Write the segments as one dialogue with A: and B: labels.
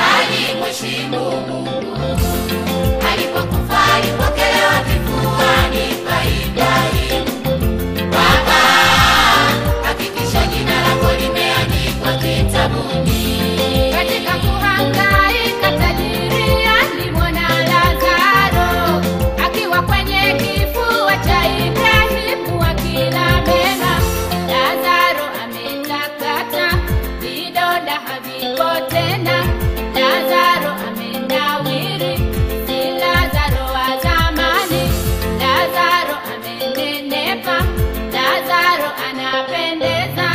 A: alimheshimu Mungu. Alipokufa alipokelewa kifuani pa Ibrahimu. Baba, hakikisha jina lako limeandikwa kitabuni.
B: Katika kuhangaika tajiri alimwona Lazaro akiwa kwenye kifua cha Ibrahimu akila mema. Lazaro ametakata, vidonda haviko tena. Lazaro amenawiri, si Lazaro wa zamani. Lazaro amenenepa, Lazaro anapendeza.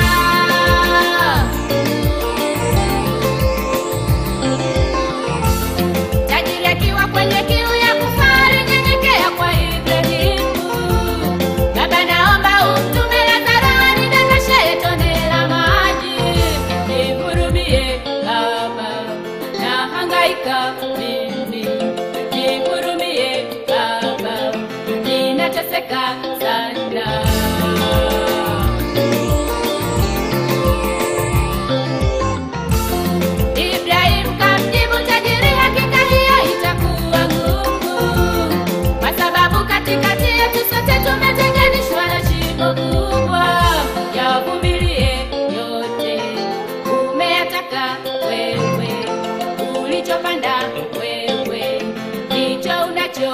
B: Tajiri akiwa kwenye kiu ya kufa alinyenyekea kwa Ibrahimu. Baba, naomba umtume Lazaro anidondoshe tone la maji. Nihurumie Baba, nahangaika mimi. Nihurumie Baba, ninateseka sana. Ibrahimu kamjibu tajiri, hakika hiyo itakuwa ngumu, kwa sababu katikati yetu sote tumetenganishwa na shimo kubwa. Yavumilie yote, umeyataka wewe, ulichopanda wewe ndicho unacho.